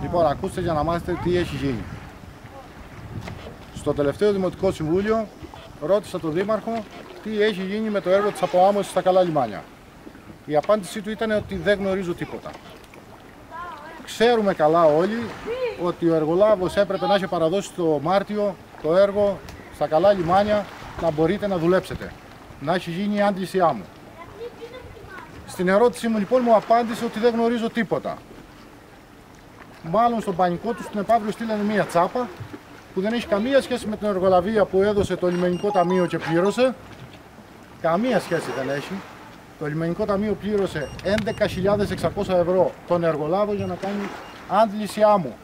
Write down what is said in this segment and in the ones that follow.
Λοιπόν, ακούστε για να μάθετε τι έχει γίνει. Στο τελευταίο Δημοτικό Συμβούλιο ρώτησα τον Δήμαρχο τι έχει γίνει με το έργο της αποάμωσης στα Καλά Λιμάνια. Η απάντησή του ήταν ότι δεν γνωρίζω τίποτα. Ξέρουμε καλά όλοι ότι ο εργολάβος έπρεπε να έχει παραδώσει το Μάρτιο το έργο στα Καλά Λιμάνια να μπορείτε να δουλέψετε. Να έχει γίνει η άντλησιά μου. Στην ερώτησή μου λοιπόν μου απάντησε ότι δεν γνωρίζω τίποτα. Μάλλον στον πανικό του στην επαύριο στείλανε μία τσάπα που δεν έχει καμία σχέση με την εργολαβία που έδωσε το Λιμενικό Ταμείο και πλήρωσε. Καμία σχέση δεν έχει. Το Λιμενικό Ταμείο πλήρωσε 11.600 ευρώ τον εργολάβο για να κάνει άντληση άμμου.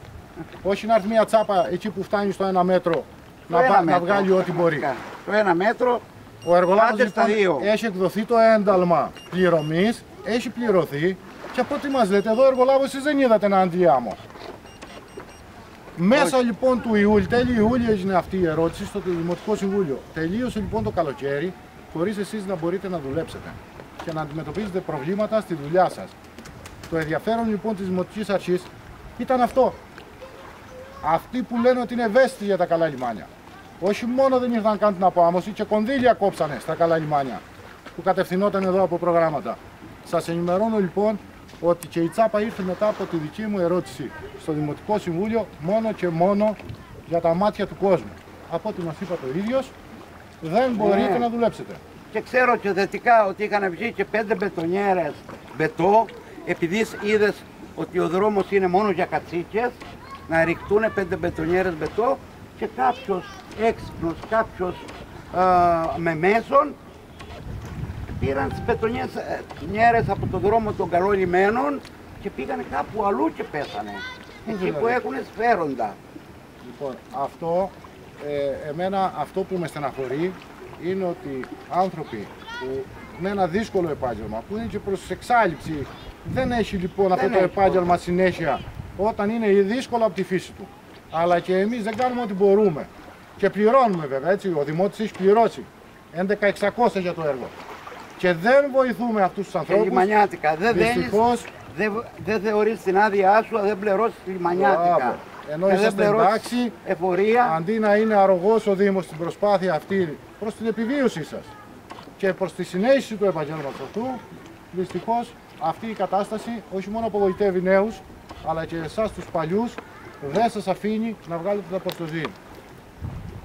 Όχι να έρθει μία τσάπα εκεί που φτάνει στο 1 μέτρο να βγάλει ό,τι μπορεί. Το 1 μέτρο. Ο εργολάβος λοιπόν έχει εκδοθεί το ένταλμα πληρωμής, έχει πληρωθεί και από ό,τι μας λέτε εδώ ο εργολάβος εσείς δεν είδατε να αντλεί άμμο. Μέσα λοιπόν του Ιούλη, τέλη Ιούλη έγινε αυτή η ερώτηση στο Δημοτικό Συμβούλιο. Τελείωσε λοιπόν το καλοκαίρι χωρίς εσείς να μπορείτε να δουλέψετε και να αντιμετωπίζετε προβλήματα στη δουλειά σας. Το ενδιαφέρον λοιπόν της Δημοτικής Αρχής ήταν αυτό. Αυτοί που λένε ότι είναι ευαίσθητοι για τα Καλά Λιμάνια. Όχι μόνο δεν ήρθαν να κάνουν την αποάμωση και κονδύλια κόψανε στα Καλά Λιμάνια που κατευθυνόταν εδώ από προγράμματα. Σας ενημερώνω λοιπόν ότι και η τσάπα ήρθε μετά από τη δική μου ερώτηση στο Δημοτικό Συμβούλιο μόνο και μόνο για τα μάτια του κόσμου. Από ό,τι μας είπατε ο ίδιος, δεν μπορείτε να δουλέψετε. Και ξέρω και θετικά ότι είχαν βγει και 5 μπετονιέρες μπετό, επειδή είδες ότι ο δρόμος είναι μόνο για κατσίκες, να ρηχτούν 5 μπετονιέρες μπετό και κάποιος έξυπνος, κάποιος με μέσον πήραν τις μπετονιέρες από το δρόμο των Καλών Λιμένων και πήγανε κάπου αλλού και πέσανε. Εκεί που έχουν σφαίροντα. Λοιπόν, εμένα αυτό που με στεναχωρεί είναι ότι άνθρωποι που με ένα δύσκολο επάγγελμα που είναι και προς εξάλειψη δεν έχει λοιπόν αυτό το επάγγελμα συνέχεια όταν είναι δύσκολο από τη φύση του. Αλλά και εμείς δεν κάνουμε ό,τι μπορούμε. Και πληρώνουμε βέβαια, έτσι, ο Δημότης έχει πληρώσει 11.600 για το έργο. Και δεν βοηθούμε αυτούς τους ανθρώπους. Και λιμανιάτικα, δεν θεωρείς την άδειά σου, δεν πληρώσεις λιμανιάτικα. Ενώ είσαστε εντάξει, εφορία. Αντί να είναι αρρωγός ο Δήμος στην προσπάθεια αυτή προς την επιβίωσή σας και προς τη συνέχιση του επαγγέλματος αυτού, δυστυχώς αυτή η κατάσταση όχι μόνο απογοητεύει νέους, αλλά και εσάς τους παλιούς, δεν σας αφήνει να βγάλετε τα προστοζήν.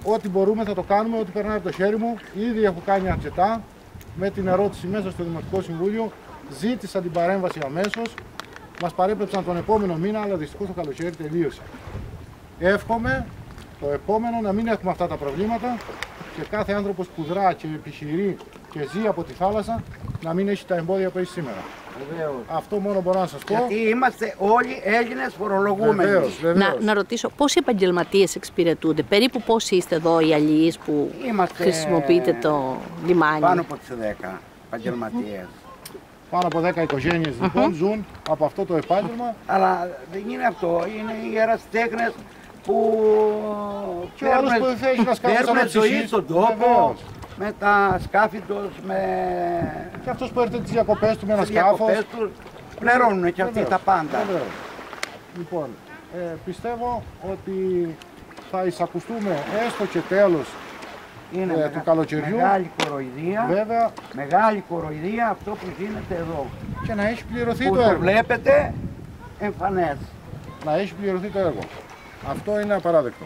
Ό,τι μπορούμε θα το κάνουμε, ό,τι περνάει από το χέρι μου. Ήδη έχω κάνει αρκετά με την ερώτηση μέσα στο Δημοτικό Συμβούλιο. Ζήτησα την παρέμβαση αμέσως. Μας παρέπλεψαν τον επόμενο μήνα, αλλά δυστυχώς το καλοκαίρι τελείωσε. Εύχομαι το επόμενο να μην έχουμε αυτά τα προβλήματα και κάθε άνθρωπος που δρά και επιχειρεί και ζει από τη θάλασσα να μην έχει τα εμπόδια που έχει σήμερα. Βεβαίως. Αυτό μόνο μπορώ να σας πω. Γιατί είμαστε όλοι Έλληνες φορολογούμενοι. Βεβαίως. Να ρωτήσω, πόσοι επαγγελματίες εξυπηρετούνται, περίπου πόσοι είστε εδώ οι αλληλείς που χρησιμοποιείτε το λιμάνι? Πάνω από τις 10 επαγγελματίες. Πάνω από 10 οικογένειες λοιπόν ζουν από αυτό το επάγγελμα. Αλλά δεν είναι αυτό, είναι οι ερασιτέχνες που παίρνουν ζωή στον τόπο, με τα σκάφη τους, και αυτός που έρχεται τις διακοπές του με ένα σκάφος. Πληρώνουν και αυτοί τα πάντα. Λοιπόν, πιστεύω ότι θα εισακουστούμε έστω και τέλος του καλοκαιριού. Μεγάλη κοροϊδία, βέβαια, μεγάλη κοροϊδία αυτό που γίνεται εδώ. Και να έχει πληρωθεί που το έργο. Το βλέπετε εμφανές. Να έχει πληρωθεί το έργο. Αυτό είναι απαράδεκτο.